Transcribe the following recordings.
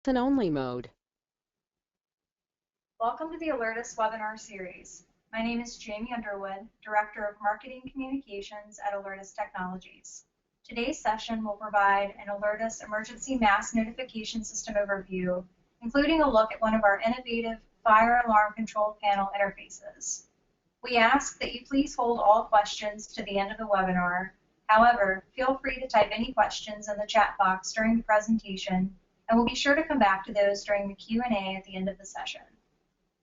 Listen-only mode. Welcome to the Alertus webinar series. My name is Jamie Underwood, Director of Marketing Communications at Alertus Technologies. Today's session will provide an Alertus emergency mass notification system overview, including a look at one of our innovative fire alarm control panel interfaces. We ask that you please hold all questions to the end of the webinar. However, feel free to type any questions in the chat box during the presentation, and we'll be sure to come back to those during the Q&A at the end of the session.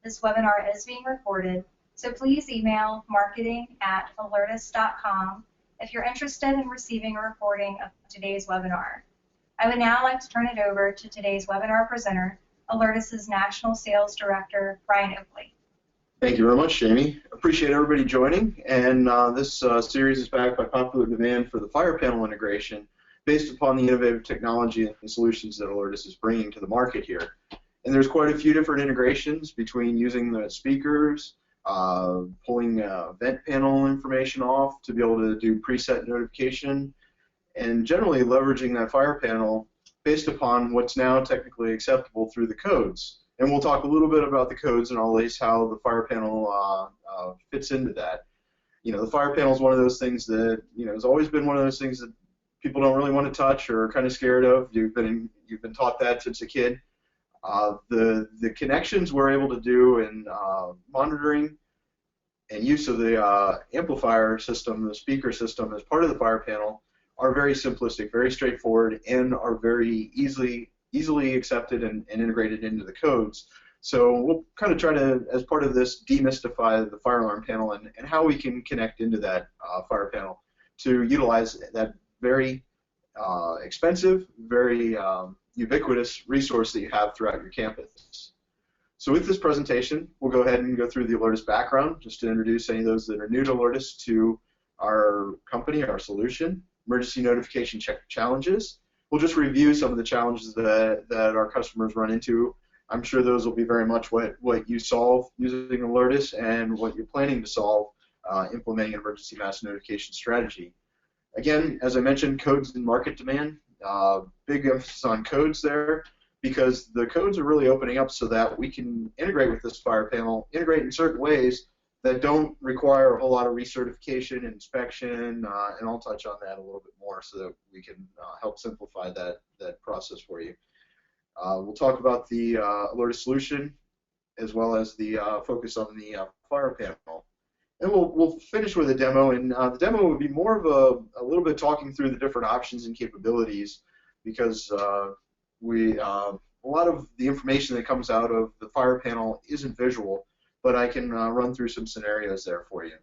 This webinar is being recorded, so please email marketing@alertus.com if you're interested in receiving a recording of today's webinar. I would now like to turn it over to today's webinar presenter, Alertus's National Sales Director, Brian Oakley. Thank you very much, Jamie. Appreciate everybody joining. And this series is backed by popular demand for the fire panel integration based upon the innovative technology and solutions that Alertus is bringing to the market here. And there's quite a few different integrations between using the speakers, pulling vent panel information off to be able to do preset notification, and generally leveraging that fire panel based upon what's now technically acceptable through the codes. And we'll talk a little bit about the codes and always how the fire panel fits into that. You know, the fire panel is one of those things that, you know, has always been one of those things that people don't really want to touch or are kind of scared of. You've been taught that since a kid. The connections we're able to do in monitoring and use of the amplifier system, the speaker system as part of the fire panel are very simplistic, very straightforward, and are very easily accepted and integrated into the codes. So we'll kind of try to, as part of this, demystify the fire alarm panel and how we can connect into that fire panel to utilize that very expensive, very ubiquitous resource that you have throughout your campus. So with this presentation, we'll go ahead and go through the Alertus background, just to introduce any of those that are new to Alertus to our company, our solution, emergency notification challenges. We'll just review some of the challenges that our customers run into. I'm sure those will be very much what you solve using Alertus and what you're planning to solve implementing an emergency mass notification strategy. Again, as I mentioned, codes and market demand. Big emphasis on codes there because the codes are really opening up so that we can integrate with this fire panel, integrate in certain ways that don't require a whole lot of recertification, inspection, and I'll touch on that a little bit more so that we can help simplify that process for you. We'll talk about the Alertus Solution as well as the focus on the fire panel. And we'll finish with a demo, and the demo would be more of a little bit talking through the different options and capabilities because a lot of the information that comes out of the fire panel isn't visual, but I can run through some scenarios there for you.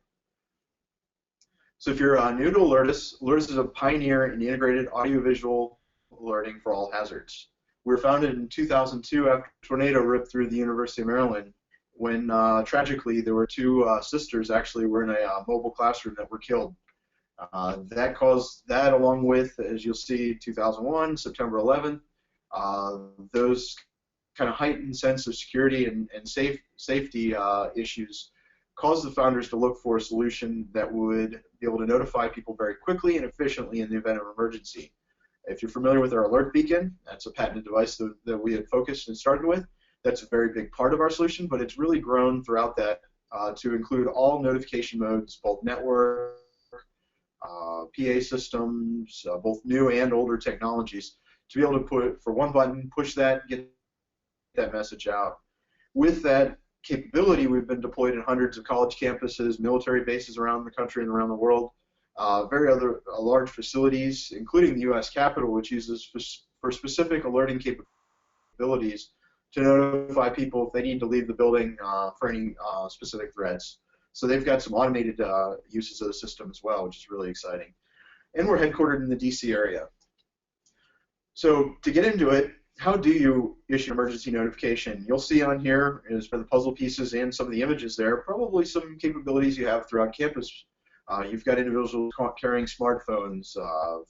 So if you're new to Alertus, Alertus is a pioneer in integrated audiovisual alerting for all hazards. We were founded in 2002 after a tornado ripped through the University of Maryland when tragically there were two sisters actually were in a mobile classroom that were killed. That caused that, along with, as you'll see, 2001, September 11th, those kind of heightened sense of security and safety issues caused the founders to look for a solution that would be able to notify people very quickly and efficiently in the event of emergency. If you're familiar with our alert beacon, that's a patented device that we had focused and started with. That's a very big part of our solution, but it's really grown throughout that to include all notification modes, both network, PA systems, both new and older technologies, to be able to put, for one button, push that, get that message out. With that capability, we've been deployed in hundreds of college campuses, military bases around the country and around the world, large facilities, including the U.S. Capitol, which uses for specific alerting capabilities to notify people if they need to leave the building for any specific threats. So they've got some automated uses of the system as well, which is really exciting. And we're headquartered in the D.C. area. So to get into it, how do you issue an emergency notification? You'll see on here is for the puzzle pieces and some of the images there, probably some capabilities you have throughout campus. You've got individuals carrying smartphones,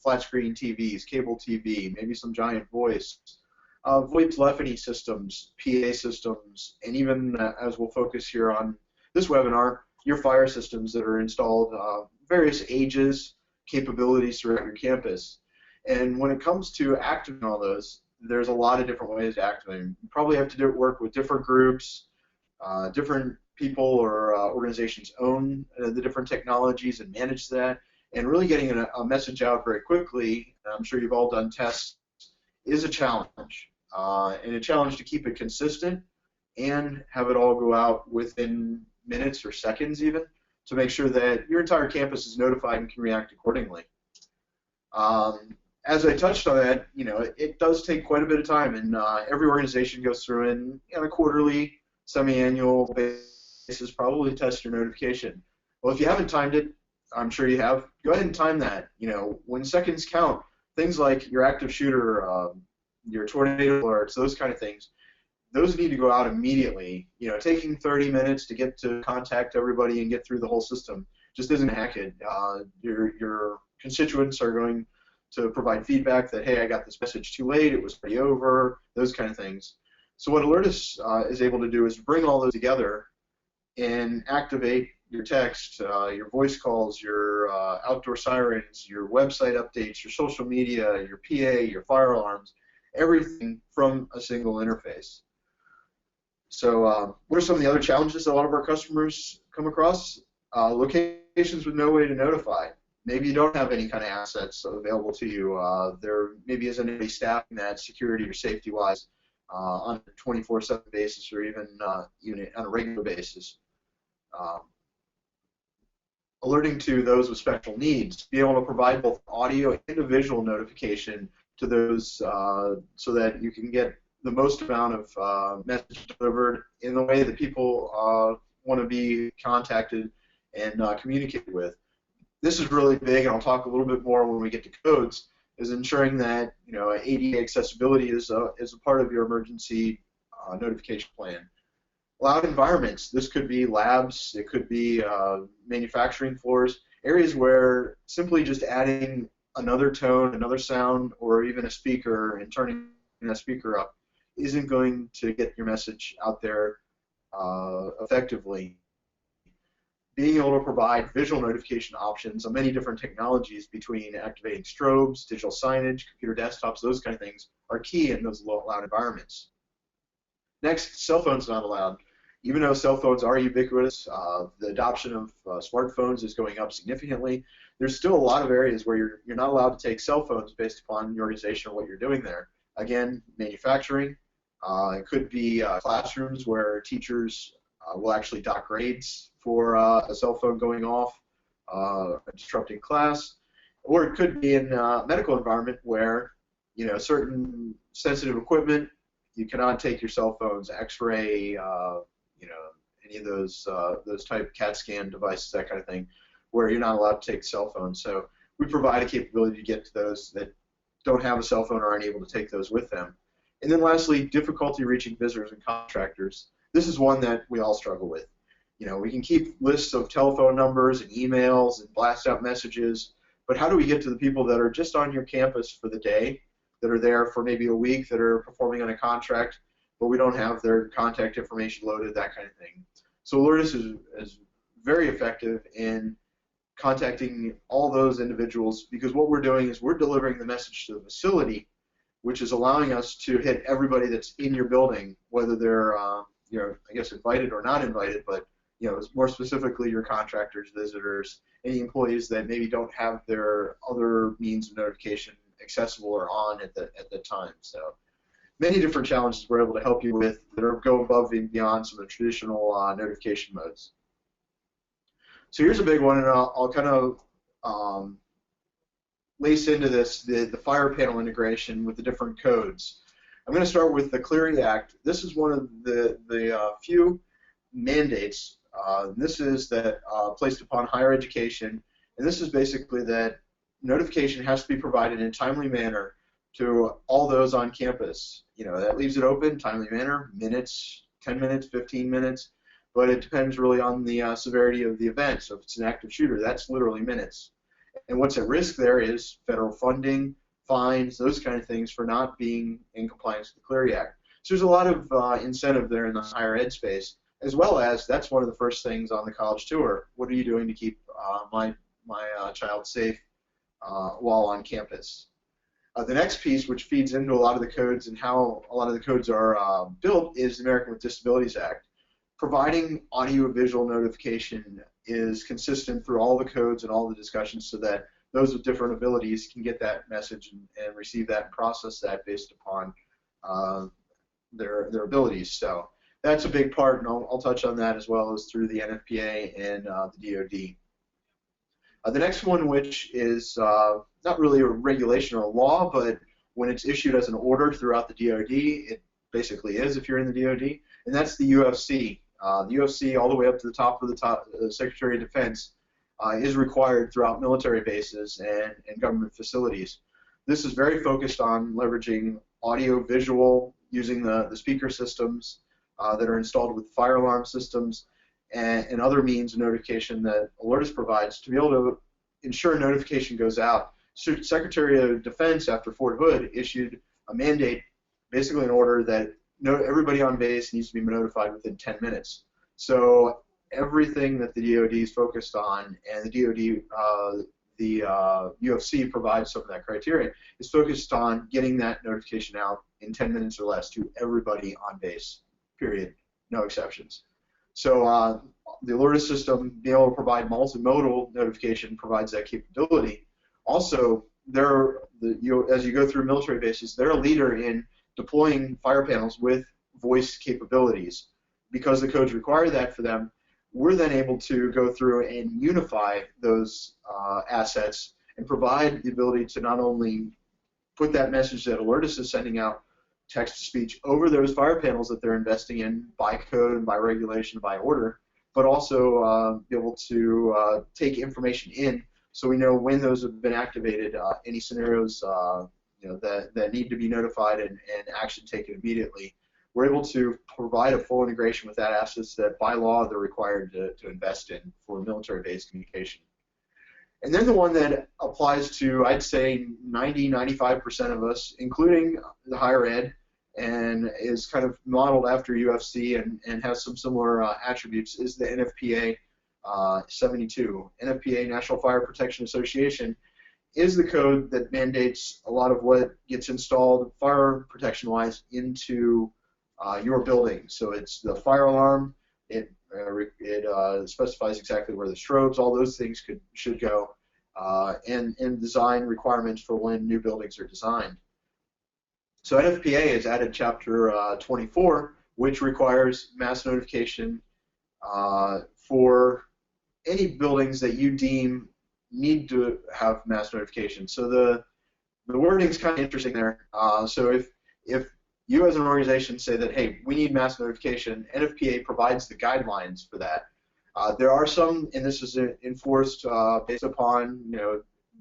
flat screen TVs, cable TV, maybe some giant voice. VoIP telephony systems, PA systems, and even, as we'll focus here on this webinar, your fire systems that are installed, various ages, capabilities throughout your campus. And when it comes to activating all those, there's a lot of different ways to activate them. You probably have to work with different groups, different people or organizations own the different technologies and manage that, and really getting a message out very quickly, I'm sure you've all done tests, is a challenge, and a challenge to keep it consistent and have it all go out within minutes or seconds even, to make sure that your entire campus is notified and can react accordingly. As I touched on that, it does take quite a bit of time, and every organization goes through and on a quarterly, semi-annual basis probably test your notification. Well, if you haven't timed it, I'm sure you have, go ahead and time that. When seconds count, things like your active shooter, your tornado alerts, those kind of things, those need to go out immediately. Taking 30 minutes to get to contact everybody and get through the whole system just isn't accurate. Your constituents are going to provide feedback that, hey, I got this message too late, it was already over, those kind of things. So what Alertus is able to do is bring all those together and activate your text, your voice calls, your outdoor sirens, your website updates, your social media, your PA, your fire alarms, everything from a single interface. So what are some of the other challenges that a lot of our customers come across? Locations with no way to notify. Maybe you don't have any kind of assets available to you. There maybe isn't any staffing that security or safety-wise on a 24/7 basis, or even on a regular basis. Alerting to those with special needs, be able to provide both audio and a visual notification to those so that you can get the most amount of message delivered in the way that people want to be contacted and communicated with. This is really big, and I'll talk a little bit more when we get to codes, is ensuring that ADA accessibility is a part of your emergency notification plan. Loud environments. This could be labs, it could be manufacturing floors, areas where simply just adding another tone, another sound, or even a speaker and turning that speaker up isn't going to get your message out there effectively. Being able to provide visual notification options on many different technologies between activating strobes, digital signage, computer desktops, those kind of things are key in those loud environments. Next, cell phones not allowed. Even though cell phones are ubiquitous, the adoption of smartphones is going up significantly. There's still a lot of areas where you're not allowed to take cell phones based upon your organization or what you're doing there. Again, manufacturing. It could be classrooms where teachers will actually dock grades for a cell phone going off, disrupting class. Or it could be in a medical environment where certain sensitive equipment, you cannot take your cell phones, X-ray, any of those type CAT scan devices, that kind of thing, where you're not allowed to take cell phones. So we provide a capability to get to those that don't have a cell phone or aren't able to take those with them. And then lastly, difficulty reaching visitors and contractors. This is one that we all struggle with. We can keep lists of telephone numbers and emails and blast out messages, but how do we get to the people that are just on your campus for the day, that are there for maybe a week, that are performing on a contract, but we don't have their contact information loaded, that kind of thing. So Alertus is very effective in contacting all those individuals, because what we're doing is we're delivering the message to the facility, which is allowing us to hit everybody that's in your building, whether they're I guess invited or not invited, but more specifically your contractors, visitors, any employees that maybe don't have their other means of notification accessible or on at the time. So many different challenges we're able to help you with that go above and beyond some of the traditional notification modes. So here's a big one, and I'll kind of lace into this the fire panel integration with the different codes. I'm going to start with the Clery Act. This is one of the few mandates. This is that placed upon higher education, and this is basically that notification has to be provided in a timely manner to all those on campus. That leaves it open, timely manner, minutes, 10 minutes, 15 minutes, but it depends really on the severity of the event. So if it's an active shooter, that's literally minutes. And what's at risk there is federal funding, fines, those kind of things for not being in compliance with the Clery Act. So there's a lot of incentive there in the higher ed space, as well as that's one of the first things on the college tour. What are you doing to keep my child safe while on campus? The next piece, which feeds into a lot of the codes and how a lot of the codes are built, is the American with Disabilities Act. Providing audio-visual notification is consistent through all the codes and all the discussions so that those with different abilities can get that message and receive that and process that based upon their abilities. So that's a big part, and I'll touch on that as well as through the NFPA and the DoD. The next one, which is not really a regulation or a law, but when it's issued as an order throughout the DoD, it basically is if you're in the DoD, and that's the UFC. The UFC, all the way up to the top of the Secretary of Defense, is required throughout military bases and government facilities. This is very focused on leveraging audio-visual, using the speaker systems that are installed with fire alarm systems and other means of notification that Alertus provides to be able to ensure notification goes out. Secretary of Defense, after Fort Hood, issued a mandate, basically an order that everybody on base needs to be notified within 10 minutes. So everything that the DoD is focused on, and the DoD, the UFC provides some of that criteria, is focused on getting that notification out in 10 minutes or less to everybody on base, period, no exceptions. So the Alertus system, being able to provide multimodal notification, provides that capability. Also, as you go through military bases, they're a leader in deploying fire panels with voice capabilities. Because the codes require that for them, we're then able to go through and unify those assets and provide the ability to not only put that message that Alertus is sending out, text-to-speech, over those fire panels that they're investing in by code and by regulation, by order, but also be able to take information in so we know when those have been activated, any scenarios that need to be notified and action taken immediately. We're able to provide a full integration with that assets that by law they're required to invest in for military-based communication. And then the one that applies to, I'd say, 90–95% of us, including the higher ed, and is kind of modeled after UFC and has some similar attributes, is the NFPA 72. NFPA, National Fire Protection Association, is the code that mandates a lot of what gets installed fire protection-wise into your building. So it's the fire alarm, it specifies exactly where the strobes, all those things should go, and design requirements for when new buildings are designed. So NFPA has added Chapter 24, which requires mass notification for any buildings that you deem need to have mass notification. So the wording is kind of interesting there. So if you as an organization say that, hey, we need mass notification, NFPA provides the guidelines for that. There are some, and this is enforced based upon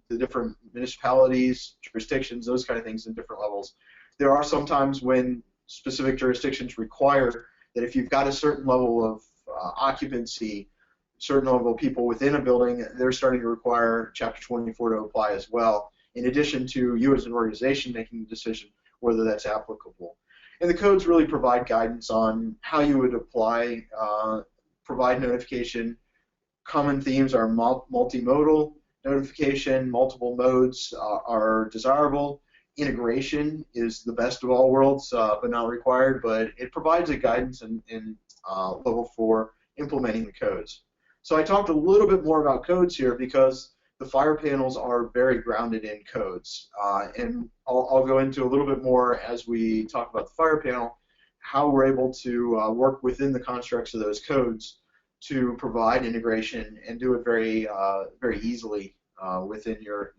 the different municipalities, jurisdictions, those kind of things in different levels. There are some times when specific jurisdictions require that if you've got a certain level of occupancy, certain level of people within a building, they're starting to require Chapter 24 to apply as well, in addition to you as an organization making the decision whether that's applicable. And the codes really provide guidance on how you would apply, provide notification. Common themes are multimodal notification, multiple modes are desirable. Integration is the best of all worlds, but not required, but it provides a guidance and level for implementing the codes. So I talked a little bit more about codes here because the fire panels are very grounded in codes. And I'll go into a little bit more as we talk about the fire panel, how we're able to work within the constructs of those codes to provide integration and do it very, very easily within your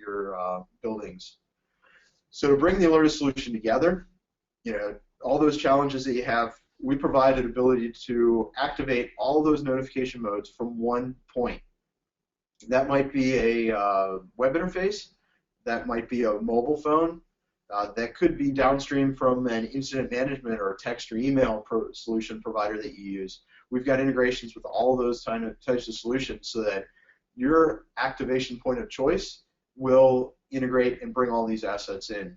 buildings. So to bring the Alertus solution together, all those challenges that you have, we provide an ability to activate all of those notification modes from one point. That might be a web interface, that might be a mobile phone, that could be downstream from an incident management or text or email solution provider that you use. We've got integrations with all of those types of solutions so that your activation point of choice will integrate and bring all these assets in.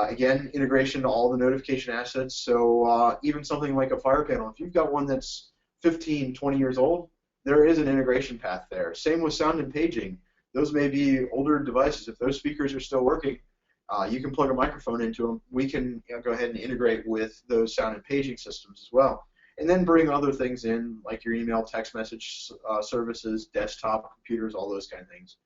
Again, integration to all the notification assets, so even something like a fire panel, if you've got one that's 15, 20 years old, there is an integration path there. Same with sound and paging. Those may be older devices. If those speakers are still working, You can plug a microphone into them. We can go ahead and integrate with those sound and paging systems as well. And then bring other things in, like your email, text message services, desktop computers, all those kind of things.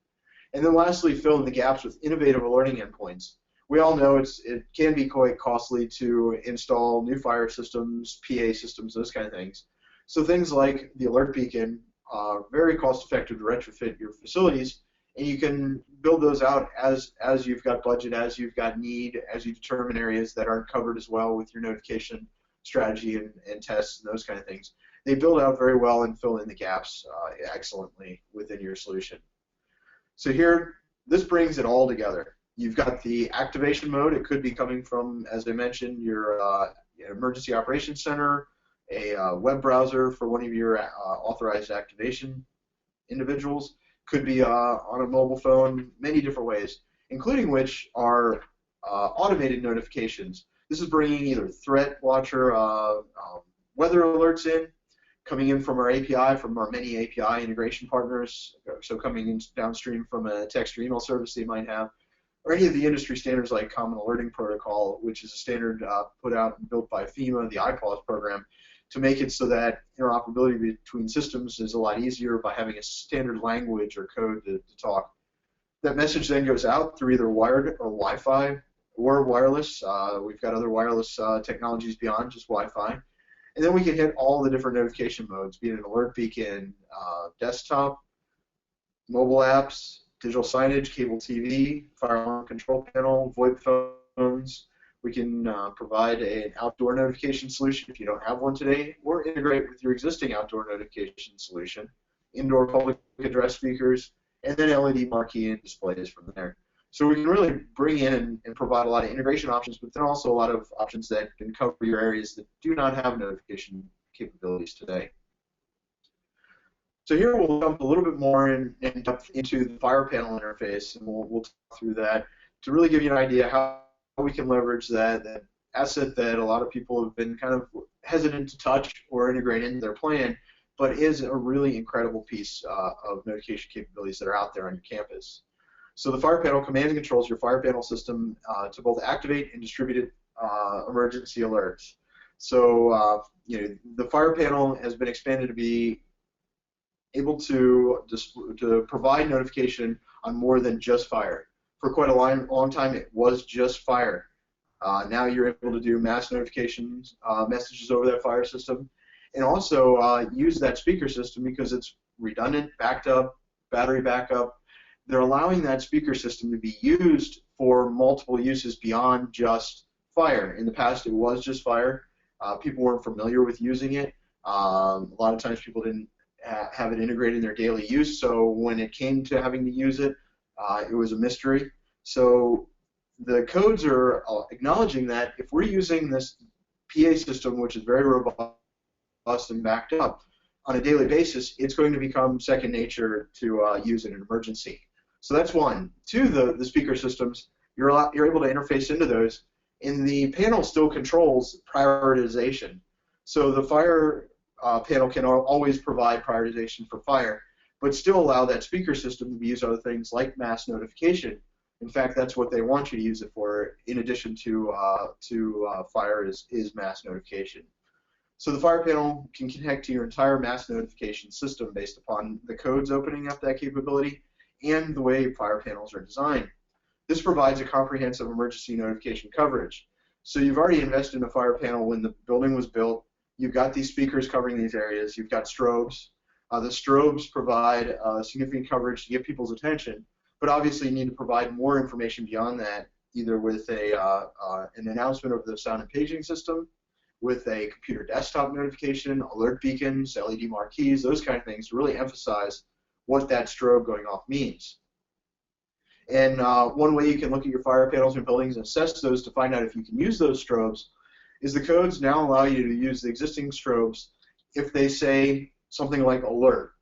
And then lastly, fill in the gaps with innovative alerting endpoints. We all know it can be quite costly to install new fire systems, PA systems, those kind of things. So things like the alert beacon are very cost-effective to retrofit your facilities, and you can build those out as you've got budget, as you've got need, as you determine areas that aren't covered as well with your notification strategy and tests and those kind of things. They build out very well and fill in the gaps excellently within your solution. So here, this brings it all together. You've got the activation mode. It could be coming from, as I mentioned, your emergency operations center, a web browser for one of your authorized activation individuals. Could be on a mobile phone, many different ways, including which are automated notifications. This is bringing either threat watcher, weather alerts in, coming in from our API, from our many API integration partners, so coming in downstream from a text or email service they might have, or any of the industry standards like Common Alerting Protocol, which is a standard put out and built by FEMA, the IPAWS program, to make it so that interoperability between systems is a lot easier by having a standard language or code to talk. That message then goes out through either wired or Wi-Fi or wireless. We've got other wireless technologies beyond just Wi-Fi. And then we can hit all the different notification modes, be it an alert beacon, desktop, mobile apps, digital signage, cable TV, fire alarm control panel, VoIP phones. We can provide an outdoor notification solution if you don't have one today, or integrate with your existing outdoor notification solution, indoor public address speakers, and then LED marquee and displays from there. So we can really bring in and provide a lot of integration options, but then also a lot of options that can cover your areas that do not have notification capabilities today. So here we'll jump a little bit more in depth into the fire panel interface, and we'll talk through that to really give you an idea how we can leverage that asset that a lot of people have been kind of hesitant to touch or integrate into their plan, but is a really incredible piece of notification capabilities that are out there on your campus. So the fire panel commands and controls your fire panel system to both activate and distribute emergency alerts. So the fire panel has been expanded to be able to provide notification on more than just fire. For quite a long time, it was just fire. Now you're able to do mass notifications, messages over that fire system, and also use that speaker system because it's redundant, backed up, battery backup. They're allowing that speaker system to be used for multiple uses beyond just fire. In the past, it was just fire. People weren't familiar with using it. A lot of times people didn't have it integrated in their daily use, so when it came to having to use it, it was a mystery. So the codes are acknowledging that if we're using this PA system, which is very robust and backed up, on a daily basis, it's going to become second nature to use in an emergency. So that's one. Two, the speaker systems, you're able to interface into those, and the panel still controls prioritization. So the fire panel can always provide prioritization for fire, but still allow that speaker system to be used on other things like mass notification. In fact, that's what they want you to use it for, in addition to fire is mass notification. So the fire panel can connect to your entire mass notification system based upon the codes opening up that capability and the way fire panels are designed. This provides a comprehensive emergency notification coverage. So you've already invested in a fire panel when the building was built. You've got these speakers covering these areas. You've got strobes. The strobes provide significant coverage to get people's attention, but obviously you need to provide more information beyond that, either with an announcement of the sound and paging system, with a computer desktop notification, alert beacons, LED marquees, those kind of things to really emphasize what that strobe going off means. And one way you can look at your fire panels in buildings and assess those to find out if you can use those strobes is the codes now allow you to use the existing strobes if they say something like alert,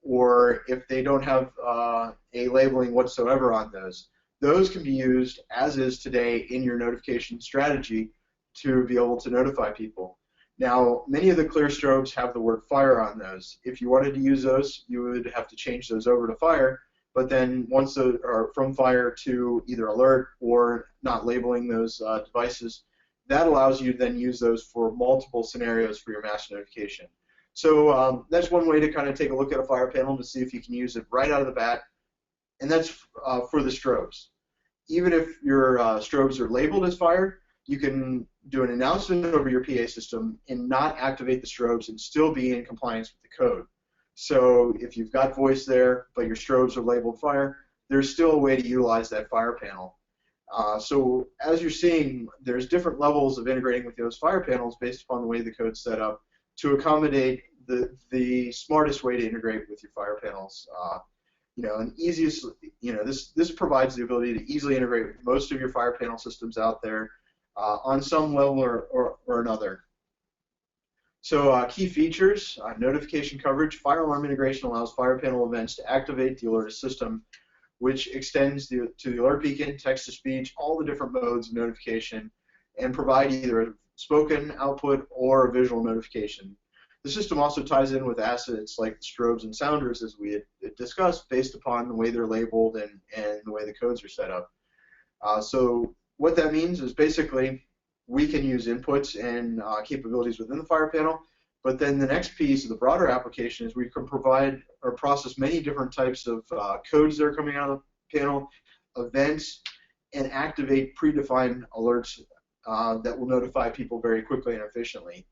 or if they don't have a labeling whatsoever on those. Those can be used as is today in your notification strategy to be able to notify people. Now, many of the clear strobes have the word fire on those. If you wanted to use those, you would have to change those over to fire, but then once those are from fire to either alert or not labeling those devices, that allows you to then use those for multiple scenarios for your mass notification. So that's one way to kind of take a look at a fire panel to see if you can use it right out of the bat, and that's for the strobes. Even if your strobes are labeled as fire, you can do an announcement over your PA system and not activate the strobes and still be in compliance with the code. So if you've got voice there, but your strobes are labeled fire, there's still a way to utilize that fire panel. So as you're seeing, there's different levels of integrating with those fire panels based upon the way the code's set up to accommodate the smartest way to integrate with your fire panels. And easiest, this provides the ability to easily integrate with most of your fire panel systems out there on some level or another. So key features, notification coverage. Fire alarm integration allows fire panel events to activate the Alertus system, which extends to the alert beacon, text-to-speech, all the different modes of notification, and provide either a spoken output or a visual notification. The system also ties in with assets like strobes and sounders, as we had discussed, based upon the way they're labeled and the way the codes are set up. So what that means is basically we can use inputs and capabilities within the fire panel, but then the next piece of the broader application is we can provide or process many different types of codes that are coming out of the panel, events, and activate predefined alerts that will notify people very quickly and efficiently.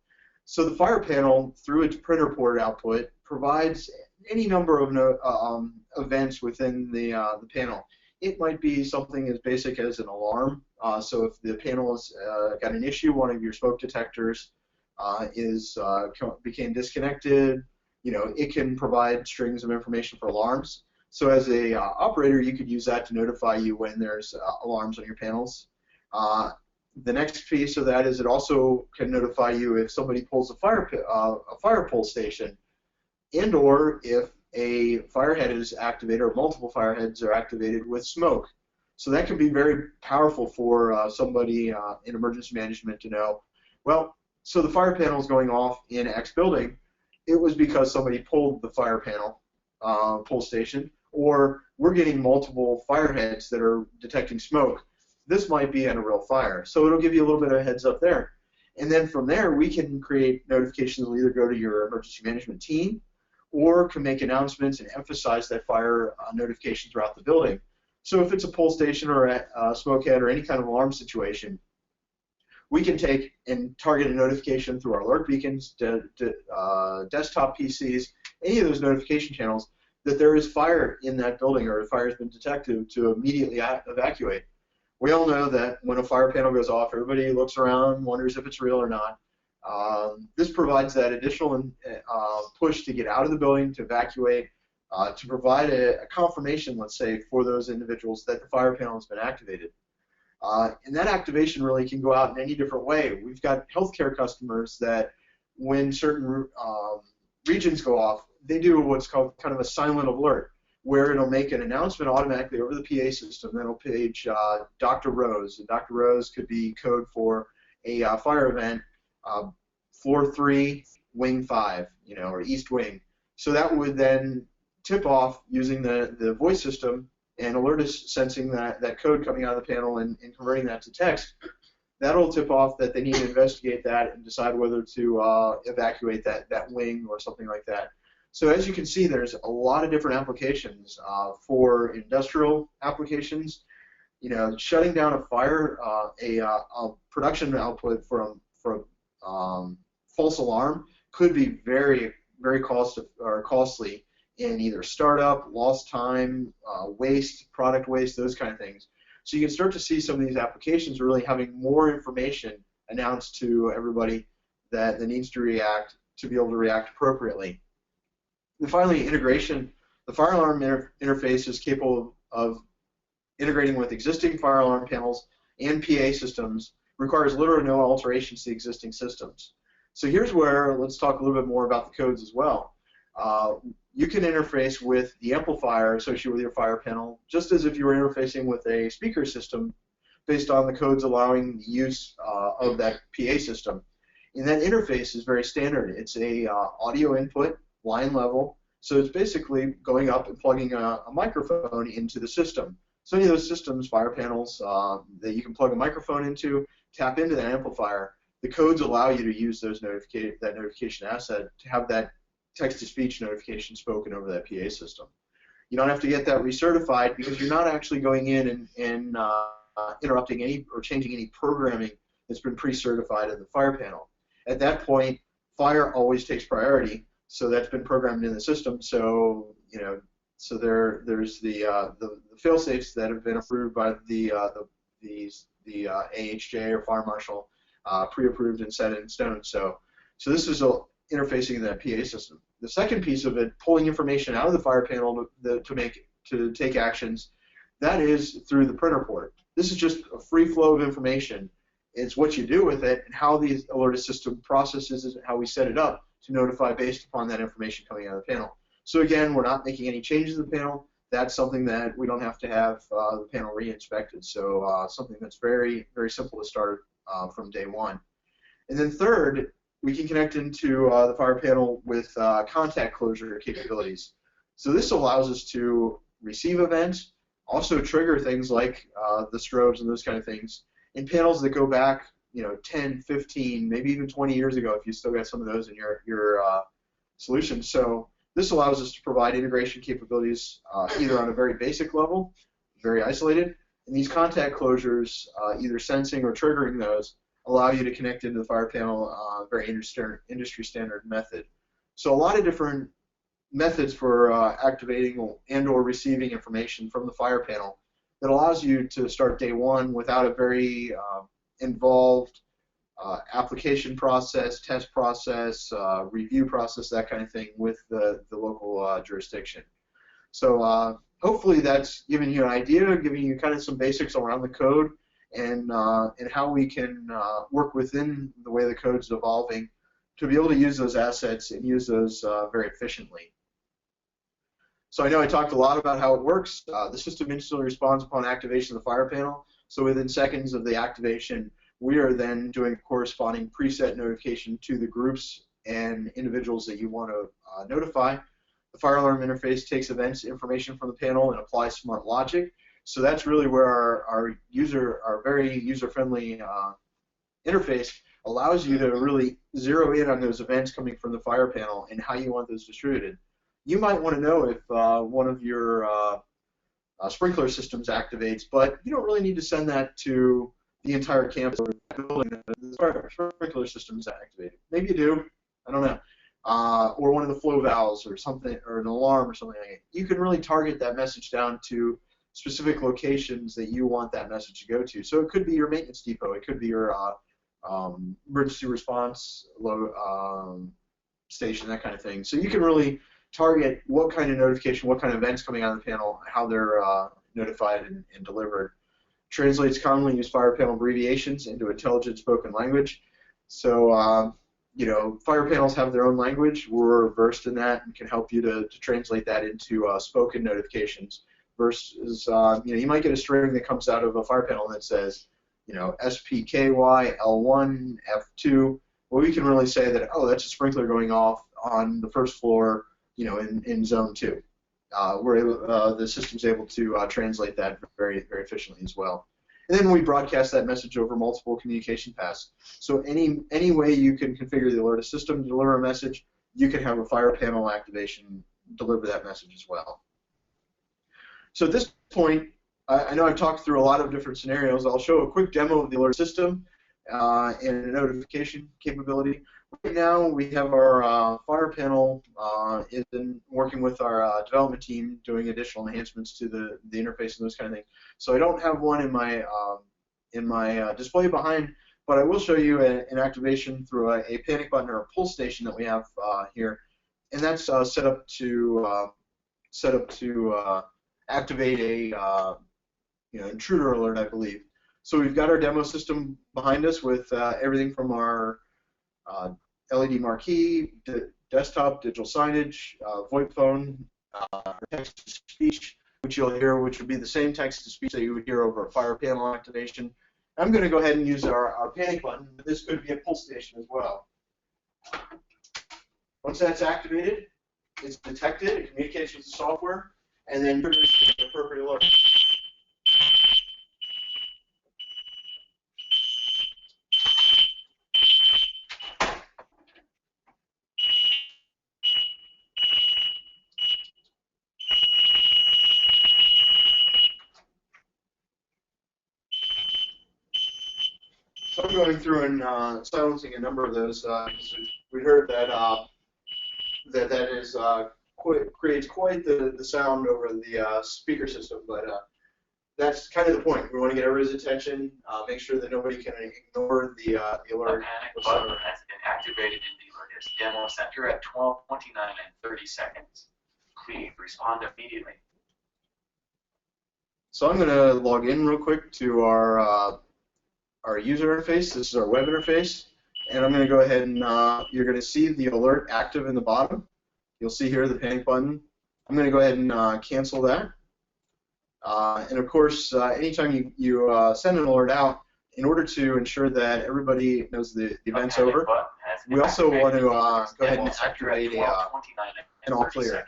So the fire panel, through its printer port output, provides any number of events within the panel. It might be something as basic as an alarm. So if the panel has got an issue, one of your smoke detectors became disconnected, it can provide strings of information for alarms. So as a operator, you could use that to notify you when there's alarms on your panels. The next piece of that is it also can notify you if somebody pulls a fire pull station, and/or if a firehead is activated or multiple fireheads are activated with smoke. So that can be very powerful for somebody in emergency management to know, well, so the fire panel is going off in X building. It was because somebody pulled the fire panel pull station, or we're getting multiple fireheads that are detecting smoke. This might be in a real fire. So it'll give you a little bit of a heads up there. And then from there, we can create notifications that will either go to your emergency management team or can make announcements and emphasize that fire notification throughout the building. So if it's a pull station or a smoke head or any kind of alarm situation, we can take and target a notification through our alert beacons, desktop PCs, any of those notification channels that there is fire in that building or a fire has been detected to immediately evacuate. We all know that when a fire panel goes off, everybody looks around, wonders if it's real or not. This provides that additional push to get out of the building, to evacuate, to provide a confirmation, let's say, for those individuals that the fire panel has been activated. And that activation really can go out in any different way. We've got healthcare customers that when certain regions go off, they do what's called kind of a silent alert, where it'll make an announcement automatically over the PA system that'll page Dr. Rose. And Dr. Rose could be code for a fire event, floor 3, wing 5, or east wing. So that would then tip off using the voice system and Alertus sensing that code coming out of the panel and converting that to text. That'll tip off that they need to investigate that and decide whether to evacuate that wing or something like that. So as you can see, there's a lot of different applications for industrial applications. Shutting down a fire, a production output from false alarm could be very, very costly in either startup, lost time, waste, product waste, those kind of things. So you can start to see some of these applications really having more information announced to everybody that needs to react to be able to react appropriately. And finally, integration. The fire alarm interface is capable of integrating with existing fire alarm panels and PA systems, requires little or no alterations to existing systems. So here's where let's talk a little bit more about the codes as well. You can interface with the amplifier associated with your fire panel just as if you were interfacing with a speaker system based on the codes allowing the use of that PA system. And that interface is very standard. It's a audio input, line level, So it's basically going up and plugging a microphone into the system. So any of those systems, fire panels, that you can plug a microphone into, tap into that amplifier, the codes allow you to use those that notification asset to have that text-to-speech notification spoken over that PA system. You don't have to get that recertified because you're not actually going in and interrupting any or changing any programming that's been pre-certified in the fire panel. At that point, fire always takes priority, so that's been programmed in the system. So so there's the fail-safes that have been approved by the AHJ or fire marshal, pre-approved and set in stone. So this is interfacing that PA system. The second piece of it, pulling information out of the fire panel to take actions, that is through the printer port. This is just a free flow of information. It's what you do with it and how the Alertus system processes it and how we set it up to notify based upon that information coming out of the panel. So again, we're not making any changes to the panel. That's something that we don't have to have the panel re-inspected. So something that's very, very simple to start from day one. And then third, we can connect into the fire panel with contact closure capabilities. So this allows us to receive events, also trigger things like the strobes and those kind of things in panels that go back, 10, 15, maybe even 20 years ago if you still got some of those in your solution. So this allows us to provide integration capabilities either on a very basic level, very isolated, and these contact closures, either sensing or triggering those, allow you to connect into the fire panel very industry standard method. So a lot of different methods for activating and or receiving information from the fire panel that allows you to start day one without a very involved application process, test process, review process, that kind of thing with the local jurisdiction. So hopefully that's giving you an idea, giving you kind of some basics around the code and how we can work within the way the code's evolving to be able to use those assets and use those very efficiently. So I know I talked a lot about how it works. The system instantly responds upon activation of the fire panel. So within seconds of the activation, we are then doing corresponding preset notification to the groups and individuals that you want to notify. The fire alarm interface takes events information from the panel and applies smart logic. So that's really where our very user-friendly interface allows you to really zero in on those events coming from the fire panel and how you want those distributed. You might want to know if one of your sprinkler systems activates, but you don't really need to send that to the entire campus or building that the sprinkler system is activated. Maybe you do, I don't know. Or one of the flow valves or something, or an alarm or something like that. You can really target that message down to specific locations that you want that message to go to. So it could be your maintenance depot, it could be your emergency response station, that kind of thing. So you can really target what kind of notification, what kind of events coming out of the panel, how they're notified and delivered. Translates commonly used fire panel abbreviations into intelligent spoken language. So fire panels have their own language. We're versed in that and can help you to translate that into spoken notifications. Versus, you might get a string that comes out of a fire panel that says, SPKY L1 F2. Well, we can really say that, oh, that's a sprinkler going off on the first floor, in zone 2. The system's able to translate that very, very efficiently as well. And then we broadcast that message over multiple communication paths. So any way you can configure the Alertus system to deliver a message, you can have a fire panel activation deliver that message as well. So at this point, I know I've talked through a lot of different scenarios. I'll show a quick demo of the Alertus system and a notification capability. Right now, we have our fire panel is working with our development team doing additional enhancements to the interface and those kind of things. So I don't have one in my display behind, but I will show you an activation through a panic button or a pull station that we have here, and that's set up to activate a intruder alert, I believe. So we've got our demo system behind us with everything from our LED marquee, desktop, digital signage, VoIP phone, text-to-speech, which you'll hear, which would be the same text-to-speech that you would hear over a fire panel activation. I'm going to go ahead and use our panic button, but this could be a pull station as well. Once that's activated, it's detected, it communicates with the software, and then triggers the appropriate alert. So I'm going through and silencing a number of those. We heard that creates quite the sound over the speaker system, but that's kind of the point. We want to get everybody's attention, make sure that nobody can ignore the alert. A panic button has been activated in the Alertus Demo Center at 12:29 and 30 seconds. Please respond immediately. So I'm going to log in real quick to our user interface. This is our web interface, and I'm going to go ahead and you're going to see the alert active in the bottom. You'll see here the panic button. I'm going to go ahead and cancel that. And of course, anytime you send an alert out, in order to ensure that everybody knows the event's over, we also want to go ahead and activate an all clear.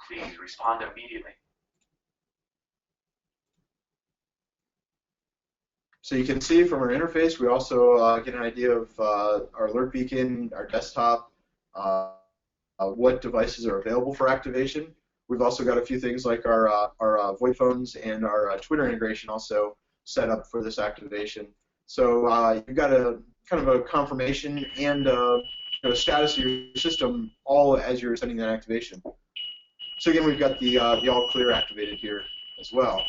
Please respond immediately. So you can see from our interface, we also get an idea of our alert beacon, our desktop, what devices are available for activation. We've also got a few things like our VoIP phones and our Twitter integration also set up for this activation. So you've got a kind of a confirmation and status of your system all as you're sending that activation. So again, we've got the all clear activated here as well.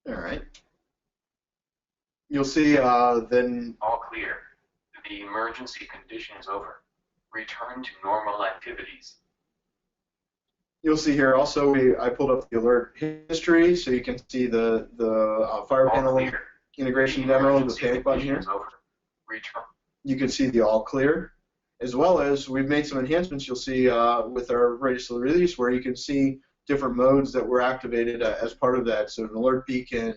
All right. You'll see then. All clear. The emergency condition is over. Return to normal activities. You'll see here also I pulled up the alert history, so you can see the fire panel integration demo, the panic button here. Return. You can see the all clear, as well as we've made some enhancements. You'll see with our recently release where you can see different modes that were activated as part of that. So an alert beacon,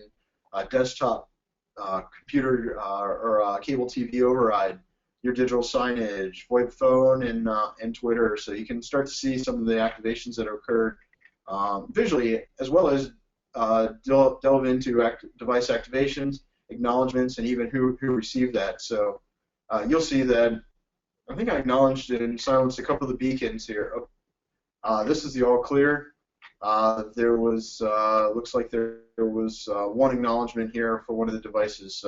desktop, computer or cable TV override, your digital signage, VoIP phone, and Twitter. So you can start to see some of the activations that occurred visually, as well as delve into device activations, acknowledgments, and even who received that. So you'll see that I think I acknowledged and silenced a couple of the beacons here. This is the all clear. There was looks like there was one acknowledgement here for one of the devices.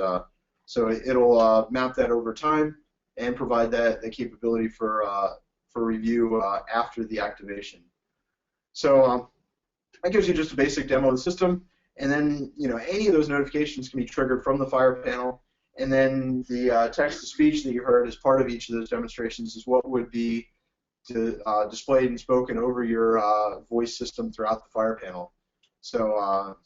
So it'll map that over time and provide the capability for review after the activation. So that gives you just a basic demo of the system, and then any of those notifications can be triggered from the fire panel, and then the text-to-speech that you heard as part of each of those demonstrations is what would be displayed and spoken over your voice system throughout the fire panel. So a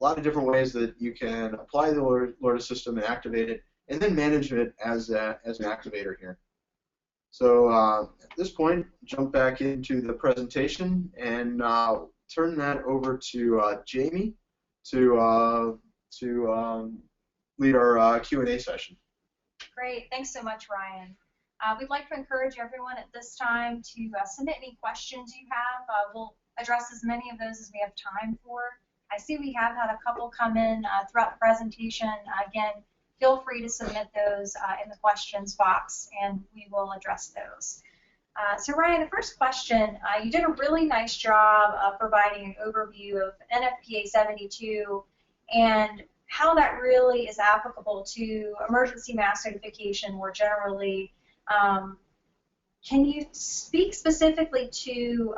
lot of different ways that you can apply the Alertus system and activate it, and then manage it as an activator here. So at this point, jump back into the presentation and turn that over to Jamie to lead our Q&A session. Great, thanks so much, Ryan. We'd like to encourage everyone at this time to submit any questions you have. We'll address as many of those as we have time for. I see we have had a couple come in throughout the presentation. Again, feel free to submit those in the questions box, and we will address those. So Ryan, the first question, you did a really nice job of providing an overview of NFPA 72 and how that really is applicable to emergency mass notification more generally. Can you speak specifically to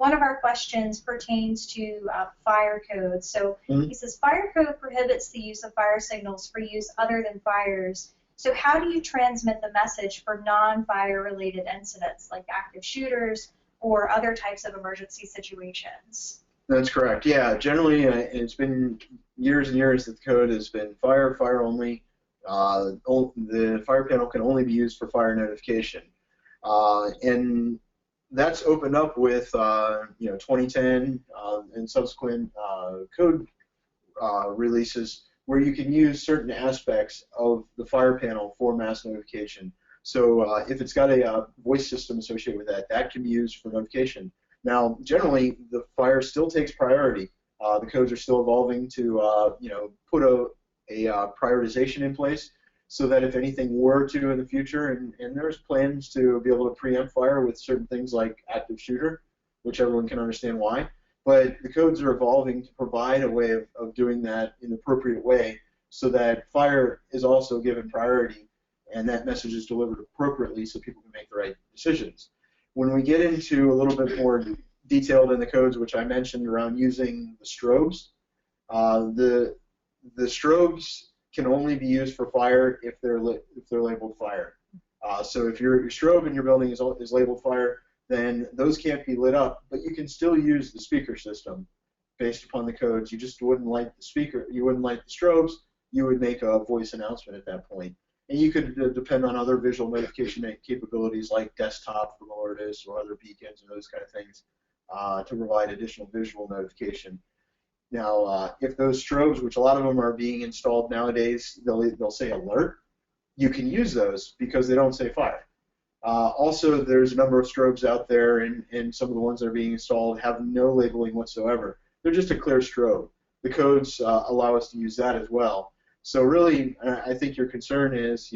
one of our questions pertains to fire code. So he says, fire code prohibits the use of fire signals for use other than fires. So how do you transmit the message for non-fire related incidents like active shooters or other types of emergency situations? That's correct. Yeah, generally it's been years and years that the code has been fire only. The fire panel can only be used for fire notification. And that's opened up with 2010 and subsequent code releases where you can use certain aspects of the Fire panel for mass notification. So if it's got a voice system associated with that, that can be used for notification. Now, generally, the Fire still takes priority. The codes are still evolving to put a prioritization in place so that if anything were to in the future, and there's plans to be able to preempt fire with certain things like active shooter, which everyone can understand why. But the codes are evolving to provide a way of doing that in an appropriate way so that fire is also given priority and that message is delivered appropriately so people can make the right decisions. When we get into a little bit more detailed in the codes, which I mentioned around using the strobes, the strobes can only be used for fire if they're labeled fire. So if your strobe in your building is labeled fire, then those can't be lit up, but you can still use the speaker system based upon the codes. You just wouldn't light the speaker, you wouldn't light the strobes, you would make a voice announcement at that point. And you could depend on other visual notification capabilities like desktop from Alertus or other beacons and those kind of things to provide additional visual notification. Now, if those strobes, which a lot of them are being installed nowadays, they'll say alert, you can use those because they don't say fire. Also, there's a number of strobes out there, and some of the ones that are being installed have no labeling whatsoever. They're just a clear strobe. The codes allow us to use that as well. So really, I think your concern is,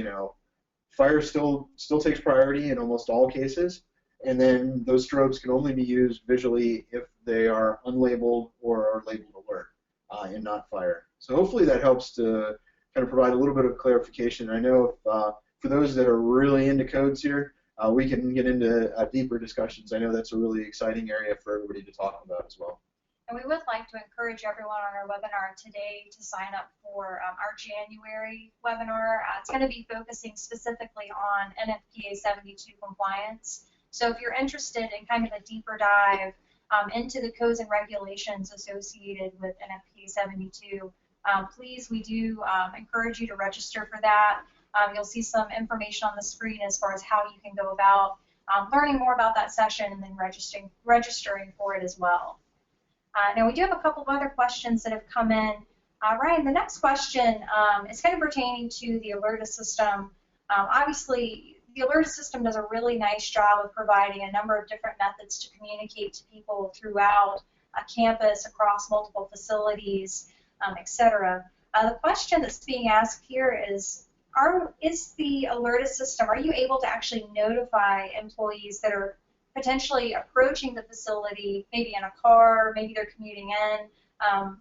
fire still takes priority in almost all cases, and then those strobes can only be used visually if they are unlabeled or are labeled alert and not fire. So hopefully that helps to kind of provide a little bit of clarification. I know for those that are really into codes here, we can get into deeper discussions. I know that's a really exciting area for everybody to talk about as well. And we would like to encourage everyone on our webinar today to sign up for our January webinar. It's going to be focusing specifically on NFPA 72 compliance. So if you're interested in kind of a deeper dive into the codes and regulations associated with NFPA 72, please, we do encourage you to register for that. You'll see some information on the screen as far as how you can go about learning more about that session and then registering for it as well. Now, we do have a couple of other questions that have come in. Ryan, the next question is kind of pertaining to the Alertus system. Obviously, the Alertus system does a really nice job of providing a number of different methods to communicate to people throughout a campus, across multiple facilities, etc. The question that's being asked here is the Alertus system, are you able to actually notify employees that are potentially approaching the facility, maybe in a car, maybe they're commuting in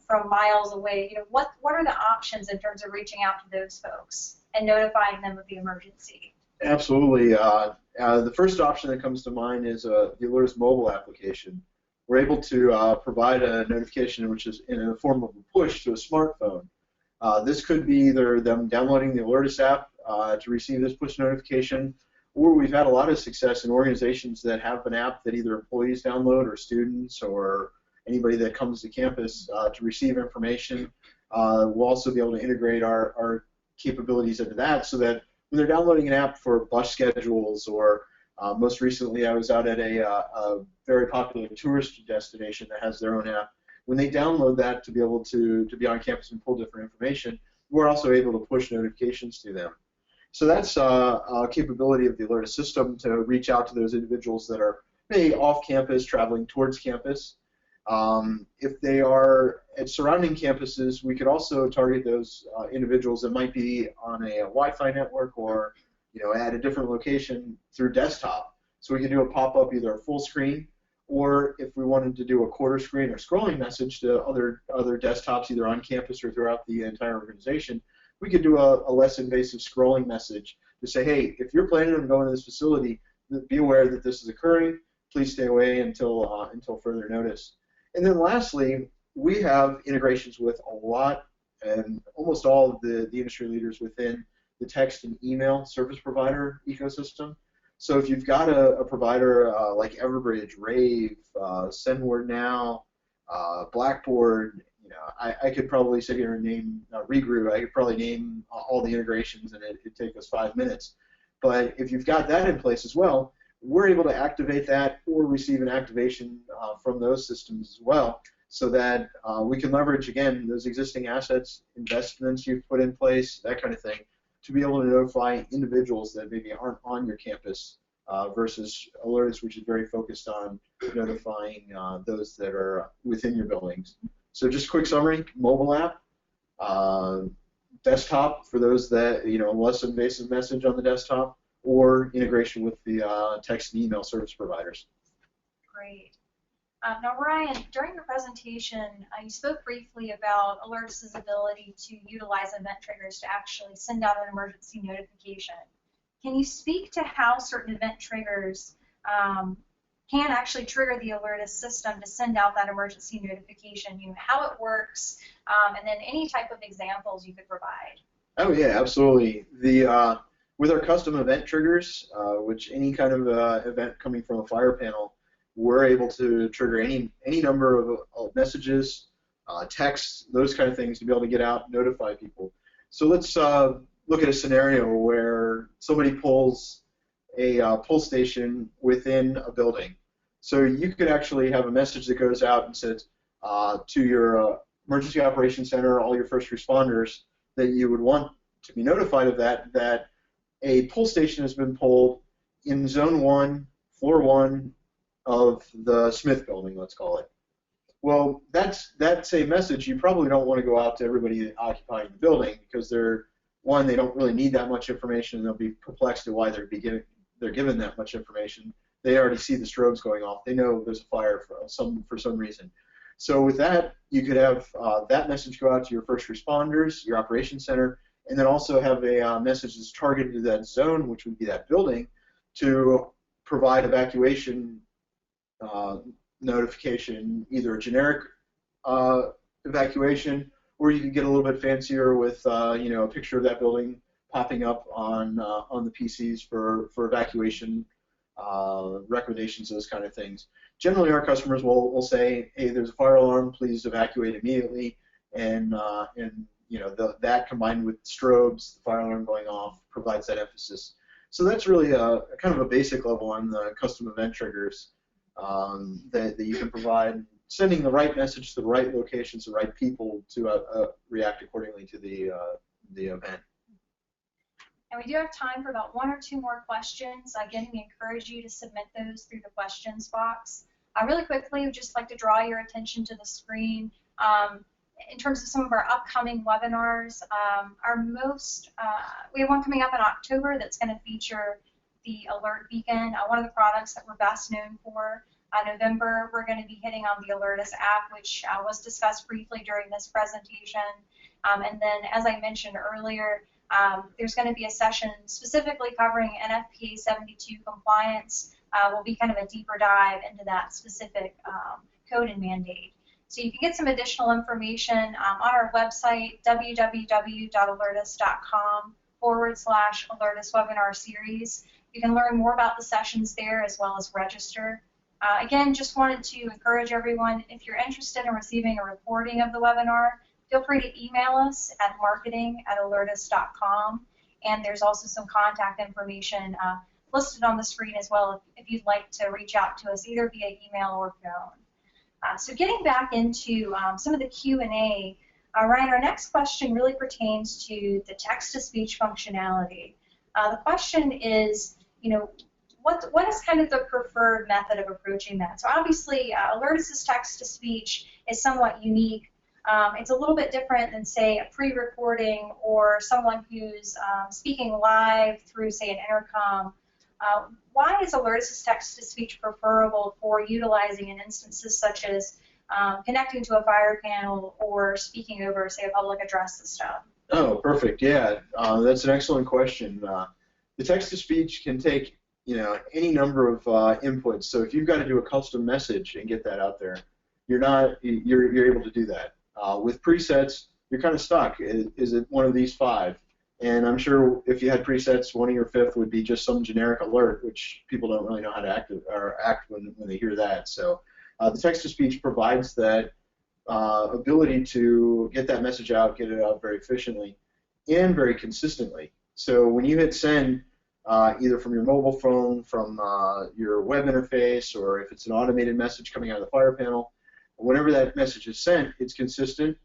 from miles away? What are the options in terms of reaching out to those folks and notifying them of the emergency? Absolutely. The first option that comes to mind is the Alertus mobile application. We're able to provide a notification which is in the form of a push to a smartphone. This could be either them downloading the Alertus app to receive this push notification, or we've had a lot of success in organizations that have an app that either employees download or students or anybody that comes to campus to receive information. We'll also be able to integrate our capabilities into that so that when they're downloading an app for bus schedules or most recently I was out at a very popular tourist destination that has their own app. When they download that to be able to be on campus and pull different information, we're also able to push notifications to them. So that's a capability of the Alertus system to reach out to those individuals that are maybe off campus, traveling towards campus. If they are at surrounding campuses, we could also target those individuals that might be on a Wi-Fi network or at a different location through desktop. So we can do a pop-up, either a full screen, or if we wanted to do a quarter screen or scrolling message to other desktops, either on campus or throughout the entire organization, we could do a less invasive scrolling message to say, hey, if you're planning on going to this facility, be aware that this is occurring. Please stay away until further notice. And then lastly, we have integrations with a lot and almost all of the industry leaders within the text and email service provider ecosystem. So if you've got a provider like Everbridge, Rave, SendWordNow, Blackboard, I could probably sit here and name Regroup. I could probably name all the integrations, and it'd take us 5 minutes. But if you've got that in place as well, we're able to activate that or receive an activation from those systems as well, so that we can leverage, again, those existing assets, investments you've put in place, that kind of thing, to be able to notify individuals that maybe aren't on your campus versus Alertus, which is very focused on notifying those that are within your buildings. So just a quick summary: mobile app, desktop for those that, less invasive message on the desktop, or integration with the text and email service providers. Great. Now, Ryan, during your presentation, you spoke briefly about Alertus's ability to utilize event triggers to actually send out an emergency notification. Can you speak to how certain event triggers can actually trigger the Alertus system to send out that emergency notification, how it works, and then any type of examples you could provide? Oh, yeah, absolutely. With our custom event triggers, which any kind of event coming from a fire panel, we're able to trigger any number of messages, texts, those kind of things to be able to get out and notify people. So let's look at a scenario where somebody pulls a pull station within a building. So you could actually have a message that goes out and says to your emergency operations center, all your first responders, that you would want to be notified of that a pull station has been pulled in Zone 1, Floor 1, of the Smith building, let's call it. Well, that's a message you probably don't want to go out to everybody occupying the building, because they don't really need that much information, and they'll be perplexed at why they're given that much information. They already see the strobes going off. They know there's a fire for some reason. So with that, you could have that message go out to your first responders, your operations center, and then also have a message that's targeted to that zone, which would be that building, to provide evacuation notification, either a generic evacuation, or you can get a little bit fancier with a picture of that building popping up on the PCs for evacuation recommendations, those kind of things. Generally, our customers will say, "Hey, there's a fire alarm. Please evacuate immediately." And that combined with strobes, the fire alarm going off, provides that emphasis. So that's really kind of a basic level on the custom event triggers that you can provide, sending the right message to the right locations, the right people to react accordingly to the event. And we do have time for about 1 or 2 more questions. Again, we encourage you to submit those through the questions box. Really quickly, we'd just like to draw your attention to the screen. In terms of some of our upcoming webinars, we have one coming up in October that's going to feature the Alert Beacon, one of the products that we're best known for. November, we're going to be hitting on the Alertus app, which was discussed briefly during this presentation. And then, as I mentioned earlier, there's going to be a session specifically covering NFPA 72 compliance. Will be kind of a deeper dive into that specific code and mandate. So you can get some additional information on our website, www.alertus.com/Alertus webinar series. You can learn more about the sessions there as well as register. Again, just wanted to encourage everyone, if you're interested in receiving a recording of the webinar, feel free to email us at marketing@alertus.com. And there's also some contact information listed on the screen as well if you'd like to reach out to us either via email or phone. So getting back into some of the Q&A, Ryan, our next question really pertains to the text-to-speech functionality. The question is, what is kind of the preferred method of approaching that? So obviously, Alertus's text-to-speech is somewhat unique. It's a little bit different than, say, a pre-recording or someone who's speaking live through, say, an intercom. Why is Alertus's text-to-speech preferable for utilizing in instances such as connecting to a fire panel or speaking over, say, a public address system? Oh, perfect. Yeah, that's an excellent question. The text-to-speech can take any number of inputs. So if you've got to do a custom message and get that out there, you're able to do that. With presets, you're kind of stuck. Is it one of these 5? And I'm sure if you had presets, one of your 5th would be just some generic alert, which people don't really know how to act when they hear that. So the text-to-speech provides that ability to get that message out, get it out very efficiently, and very consistently. So when you hit send, either from your mobile phone, from your web interface, or if it's an automated message coming out of the fire panel, Whenever that message is sent, it's consistent.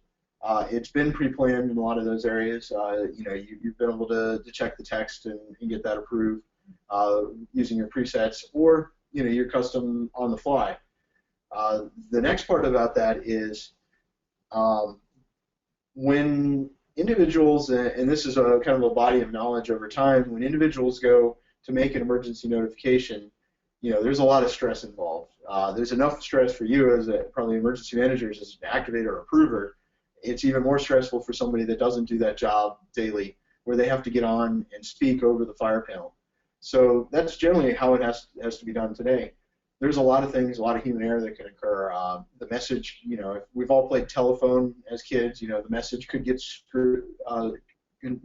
It's been pre-planned in a lot of those areas. You've been able to check the text and get that approved using your presets, or your custom on the fly. The next part about that is when individuals, and this is a kind of a body of knowledge over time, when individuals go to make an emergency notification, there's a lot of stress involved. There's enough stress for you as probably emergency managers, as an activator or approver. It's even more stressful for somebody that doesn't do that job daily, where they have to get on and speak over the fire panel. So that's generally how it has to be done today. There's a lot of things, a lot of human error that can occur. The message, if we've all played telephone as kids, the message could get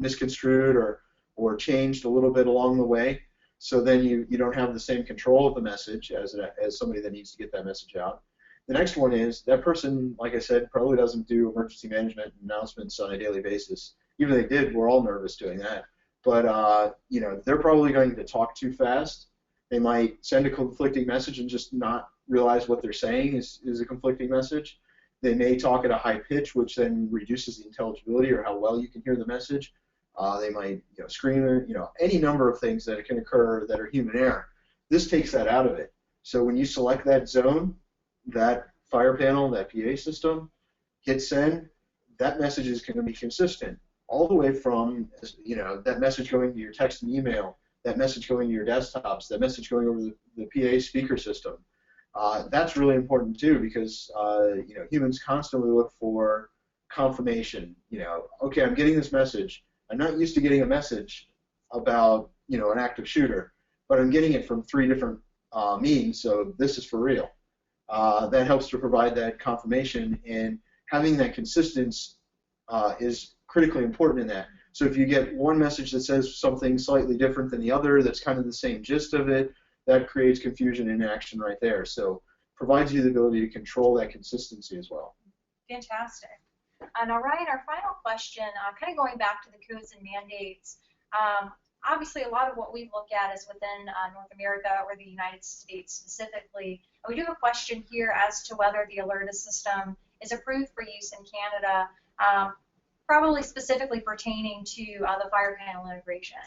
misconstrued or changed a little bit along the way. So then you don't have the same control of the message as somebody that needs to get that message out. The next one is that person, like I said, probably doesn't do emergency management announcements on a daily basis. Even if they did, we're all nervous doing that. But they're probably going to talk too fast. They might send a conflicting message and just not realize what they're saying is a conflicting message. They may talk at a high pitch, which then reduces the intelligibility or how well you can hear the message. They might scream, any number of things that can occur that are human error. This takes that out of it. So when you select that zone, that fire panel, that PA system, hit send, that message is going to be consistent all the way from that message going to your text and email, that message going to your desktops, that message going over the PA speaker system. That's really important too, because humans constantly look for confirmation. Okay, I'm getting this message. I'm not used to getting a message about an active shooter, but I'm getting it from 3 different means, so this is for real. That helps to provide that confirmation, and having that consistency is critically important in that. So if you get one message that says something slightly different than the other, that's kind of the same gist of it, that creates confusion in action right there. So provides you the ability to control that consistency as well. Fantastic. Now, Ryan, our final question, kind of going back to the codes and mandates. Obviously, a lot of what we look at is within North America or the United States specifically. We do have a question here as to whether the Alertus system is approved for use in Canada, probably specifically pertaining to the fire panel integration.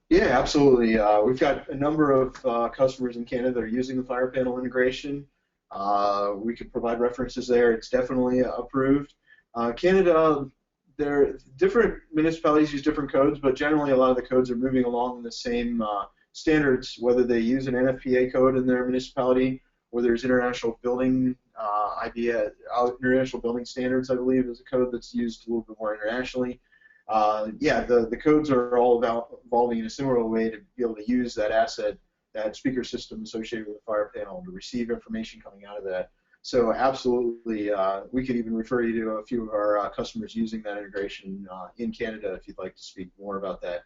Yeah, absolutely. We've got a number of customers in Canada that are using the fire panel integration. We could provide references there. It's definitely approved. Canada, different municipalities use different codes, but generally a lot of the codes are moving along the same standards, whether they use an NFPA code in their municipality or there's international building international building standards, I believe, is a code that's used a little bit more internationally. The codes are all about evolving in a similar way to be able to use that asset, that speaker system associated with the fire panel, to receive information coming out of that. So absolutely, we could even refer you to a few of our customers using that integration in Canada if you'd like to speak more about that.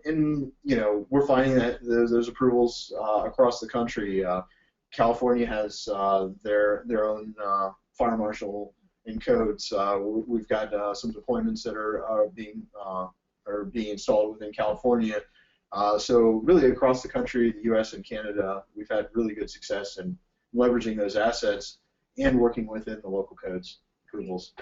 And we're finding that those approvals across the country. California has their own fire marshal and codes. We've got some deployments that are being installed within California. So really across the country, the U.S. and Canada, we've had really good success in leveraging those assets and working within the local codes approvals.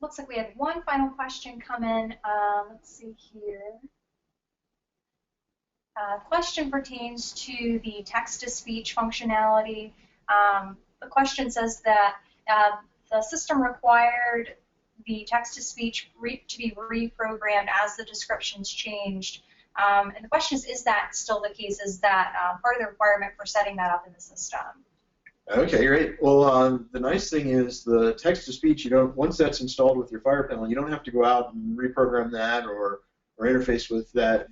Looks like we had one final question come in. Let's see here. Question pertains to the text-to-speech functionality. The question says that the system required the text-to-speech to be reprogrammed as the descriptions changed. And the question is that still the case? Is that part of the requirement for setting that up in the system? Okay, great. Well, the nice thing is the text-to-speech, once that's installed with your fire panel, you don't have to go out and reprogram that or interface with that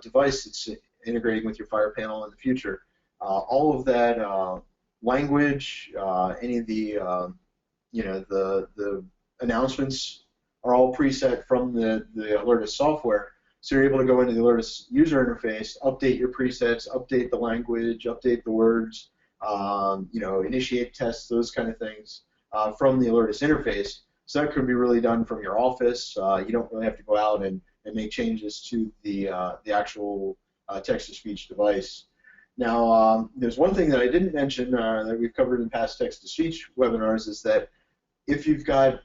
device that's integrating with your fire panel in the future. All of that language, any of the the announcements are all preset from the Alertus software. So you're able to go into the Alertus user interface, update your presets, update the language, update the words, initiate tests, those kind of things from the Alertus interface. So that could be really done from your office. You don't really have to go out and make changes to the actual text-to-speech device. Now, there's one thing that I didn't mention that we've covered in past text-to-speech webinars is that if you've got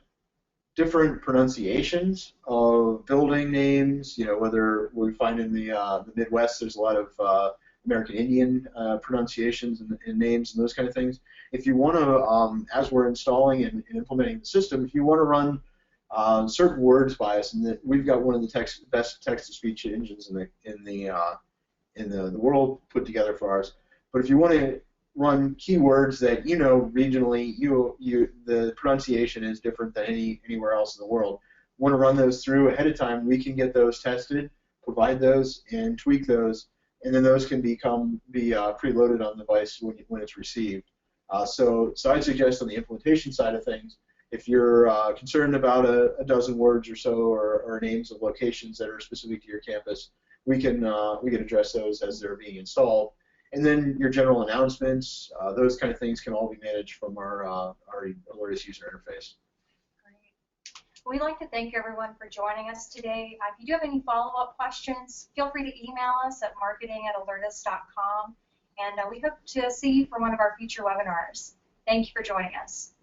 different pronunciations of building names, whether we find in the Midwest there's a lot of American Indian pronunciations and names and those kind of things. If you want to, as we're installing and implementing the system, if you want to run certain words by us, and we've got one of the best text-to-speech engines in the world put together for ours. But if you want to run keywords that regionally the pronunciation is different than anywhere else in the world, want to run those through ahead of time, we can get those tested, provide those, and tweak those, and then those can be preloaded on the device when it's received. So I'd suggest on the implementation side of things, if you're concerned about a dozen words or so or names of locations that are specific to your campus, we can address those as they're being installed. And then your general announcements, those kind of things can all be managed from our Alertus user interface. Great. We'd like to thank everyone for joining us today. If you do have any follow-up questions, feel free to email us at marketing@alertus.com, and we hope to see you for one of our future webinars. Thank you for joining us.